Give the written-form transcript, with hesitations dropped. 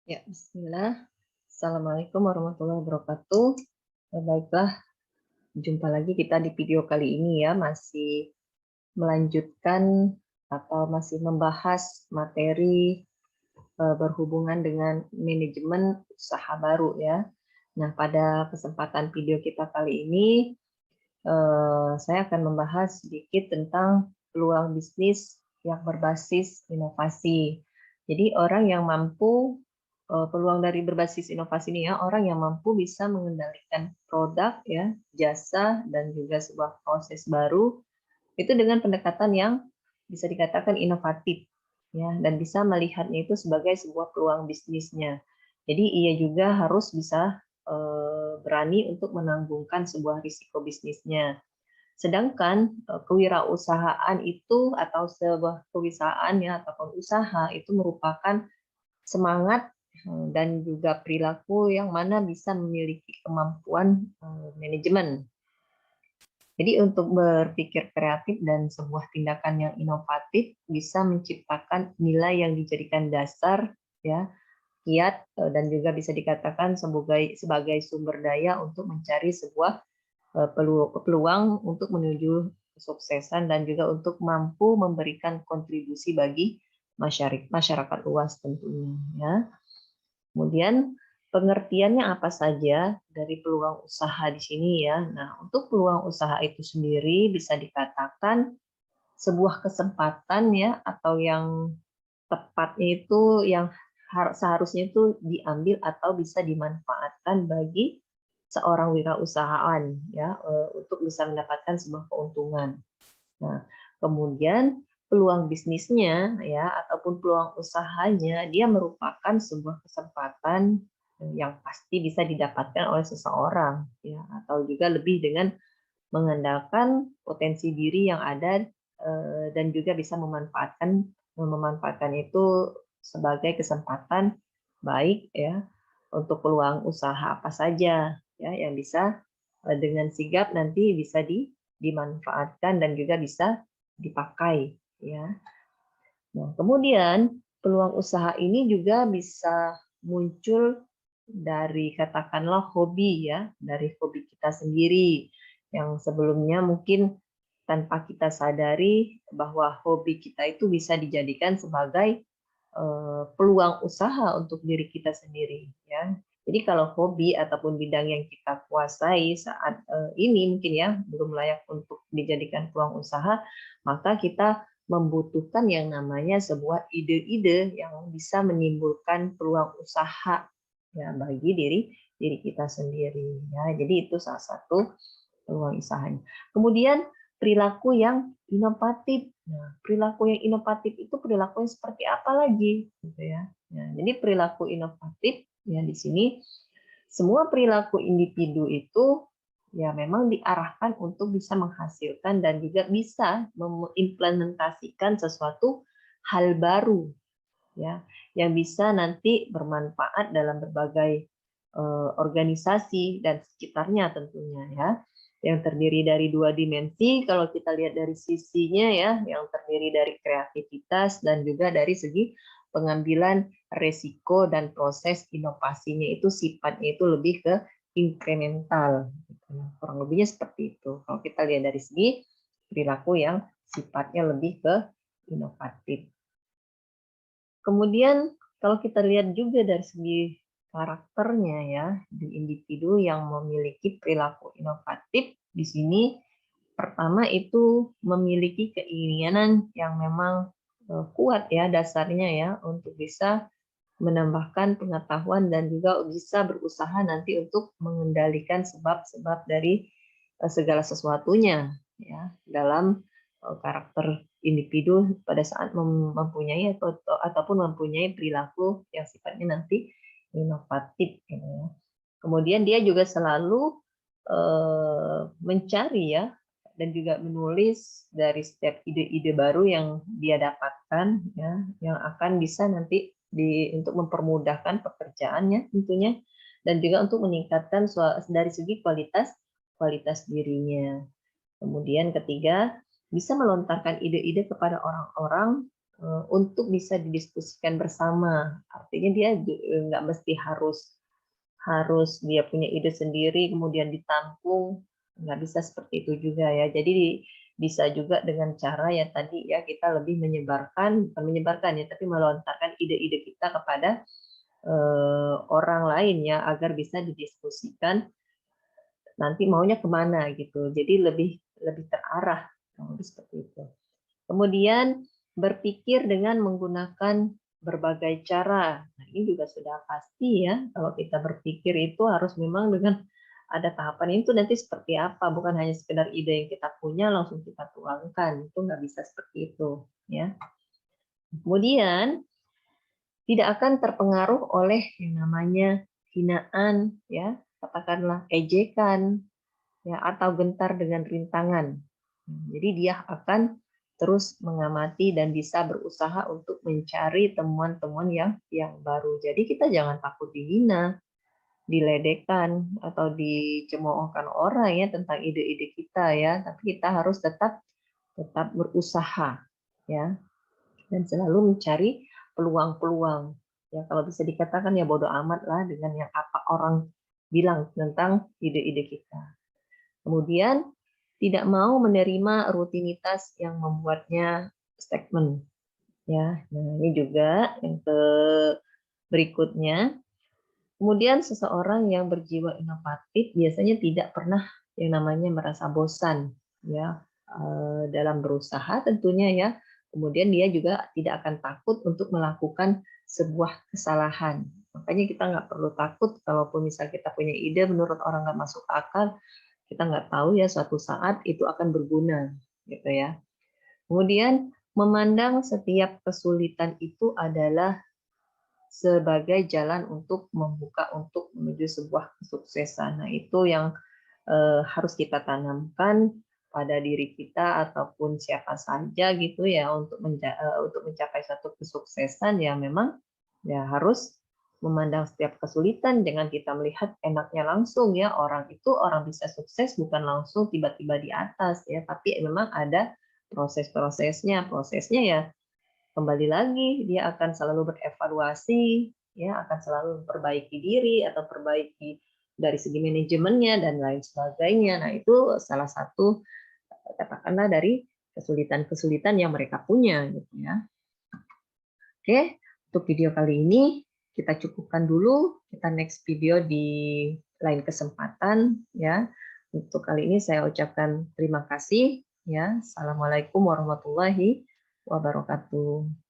Ya, bismillah. Assalamualaikum warahmatullahi wabarakatuh. Baiklah, jumpa lagi kita di video kali ini ya, masih melanjutkan atau masih membahas materi berhubungan dengan manajemen usaha baru ya. Nah, pada kesempatan video kita kali ini, saya akan membahas sedikit tentang peluang bisnis yang berbasis inovasi. Jadi orang yang mampu peluang dari berbasis inovasi ini ya, orang yang mampu bisa mengendalikan produk ya, jasa dan juga sebuah proses baru itu dengan pendekatan yang bisa dikatakan inovatif ya, dan bisa melihatnya itu sebagai sebuah peluang bisnisnya. Jadi ia juga harus bisa berani untuk menanggungkan sebuah risiko bisnisnya. Sedangkan kewirausahaan itu atau sebuah perusahaan ya ataupun usaha itu merupakan semangat dan juga perilaku yang mana bisa memiliki kemampuan manajemen. Jadi untuk berpikir kreatif dan sebuah tindakan yang inovatif bisa menciptakan nilai yang dijadikan dasar ya, kiat dan juga bisa dikatakan sebagai sumber daya untuk mencari sebuah peluang untuk menuju kesuksesan dan juga untuk mampu memberikan kontribusi bagi masyarakat luas tentunya ya. Kemudian pengertiannya apa saja dari peluang usaha di sini ya. Nah, untuk peluang usaha itu sendiri bisa dikatakan sebuah kesempatan ya atau yang tepatnya itu yang seharusnya itu diambil atau bisa dimanfaatkan bagi seorang wirausahaan ya untuk bisa mendapatkan sebuah keuntungan. Nah, kemudian peluang bisnisnya ya ataupun peluang usahanya dia merupakan sebuah kesempatan yang pasti bisa didapatkan oleh seseorang ya atau juga lebih dengan mengandalkan potensi diri yang ada dan juga bisa memanfaatkan itu sebagai kesempatan baik ya untuk peluang usaha apa saja ya yang bisa dengan sigap nanti bisa dimanfaatkan dan juga bisa dipakai ya. Nah, kemudian peluang usaha ini juga bisa muncul dari katakanlah hobi ya, dari hobi kita sendiri yang sebelumnya mungkin tanpa kita sadari bahwa hobi kita itu bisa dijadikan sebagai peluang usaha untuk diri kita sendiri ya. Jadi kalau hobi ataupun bidang yang kita kuasai saat ini mungkin ya belum layak untuk dijadikan peluang usaha, maka kita membutuhkan yang namanya sebuah ide-ide yang bisa menimbulkan peluang usaha ya bagi diri kita sendiri ya. Jadi itu salah satu peluang usahanya. Kemudian perilaku yang inovatif. Nah, perilaku yang inovatif itu perilaku yang seperti apa lagi gitu ya. Nah, jadi perilaku inovatif ya di sini semua perilaku individu itu ya memang diarahkan untuk bisa menghasilkan dan juga bisa mengimplementasikan sesuatu hal baru ya yang bisa nanti bermanfaat dalam berbagai organisasi dan sekitarnya tentunya ya yang terdiri dari dua dimensi kalau kita lihat dari sisinya ya yang terdiri dari kreativitas dan juga dari segi pengambilan resiko dan proses inovasinya itu sifatnya itu lebih ke inkremental gitu. Kurang lebihnya seperti itu kalau kita lihat dari segi perilaku yang sifatnya lebih ke inovatif. Kemudian kalau kita lihat juga dari segi karakternya ya, di individu yang memiliki perilaku inovatif di sini pertama itu memiliki keinginan yang memang kuat ya dasarnya ya untuk bisa menambahkan pengetahuan dan juga bisa berusaha nanti untuk mengendalikan sebab-sebab dari segala sesuatunya ya dalam karakter individu pada saat mempunyai ataupun mempunyai perilaku yang sifatnya nanti inovatif gitu ya. Kemudian dia juga selalu mencari ya dan juga menulis dari setiap ide-ide baru yang dia dapatkan ya yang akan bisa nanti untuk mempermudahkan pekerjaannya tentunya dan juga untuk meningkatkan dari segi kualitas dirinya. Kemudian ketiga, bisa melontarkan ide-ide kepada orang-orang untuk bisa didiskusikan bersama. Artinya dia nggak mesti harus harus dia punya ide sendiri kemudian ditampung, nggak bisa seperti itu juga ya. Jadi bisa juga dengan cara ya tadi ya, kita lebih menyebarkan, bukan menyebarkan ya, tapi melontarkan ide-ide kita kepada orang lain ya, agar bisa didiskusikan nanti maunya kemana gitu. Jadi lebih lebih terarah, seperti itu. Kemudian berpikir dengan menggunakan berbagai cara. Nah, ini juga sudah pasti ya, kalau kita berpikir itu harus memang dengan ada tahapan itu nanti seperti apa, bukan hanya sekedar ide yang kita punya langsung kita tuangkan, itu nggak bisa seperti itu ya. Kemudian tidak akan terpengaruh oleh yang namanya hinaan ya, katakanlah ejekan ya, atau gentar dengan rintangan. Jadi dia akan terus mengamati dan bisa berusaha untuk mencari temuan-temuan yang baru. Jadi kita jangan takut dihina, diledekkan atau dicemoohkan orang ya tentang ide-ide kita ya, tapi kita harus tetap tetap berusaha ya, dan selalu mencari peluang-peluang. Ya kalau bisa dikatakan ya bodoh amat lah dengan yang apa orang bilang tentang ide-ide kita. Kemudian tidak mau menerima rutinitas yang membuatnya stagnant. Ya, nah ini juga yang berikutnya. Kemudian seseorang yang berjiwa inovatif biasanya tidak pernah yang namanya merasa bosan, ya dalam berusaha tentunya ya. Kemudian dia juga tidak akan takut untuk melakukan sebuah kesalahan. Makanya kita nggak perlu takut kalaupun misal kita punya ide menurut orang nggak masuk akal, kita nggak tahu ya suatu saat itu akan berguna gitu ya. Kemudian memandang setiap kesulitan itu adalah sebagai jalan untuk membuka untuk menuju sebuah kesuksesan. Nah, itu yang harus kita tanamkan pada diri kita ataupun siapa saja gitu ya, untuk untuk mencapai satu kesuksesan ya memang ya harus memandang setiap kesulitan, jangan kita melihat enaknya langsung ya. Orang itu orang bisa sukses bukan langsung tiba-tiba di atas ya, tapi memang ada proses-prosesnya. Prosesnya ya kembali lagi dia akan selalu berevaluasi, ya akan selalu memperbaiki diri atau perbaiki dari segi manajemennya dan lain sebagainya. Nah itu salah satu katakanlah dari kesulitan-kesulitan yang mereka punya gitu ya. Oke, untuk video kali ini kita cukupkan dulu. Kita next video di lain kesempatan ya. Untuk kali ini saya ucapkan terima kasih ya. Assalamualaikum warahmatullahi wabarakatuh.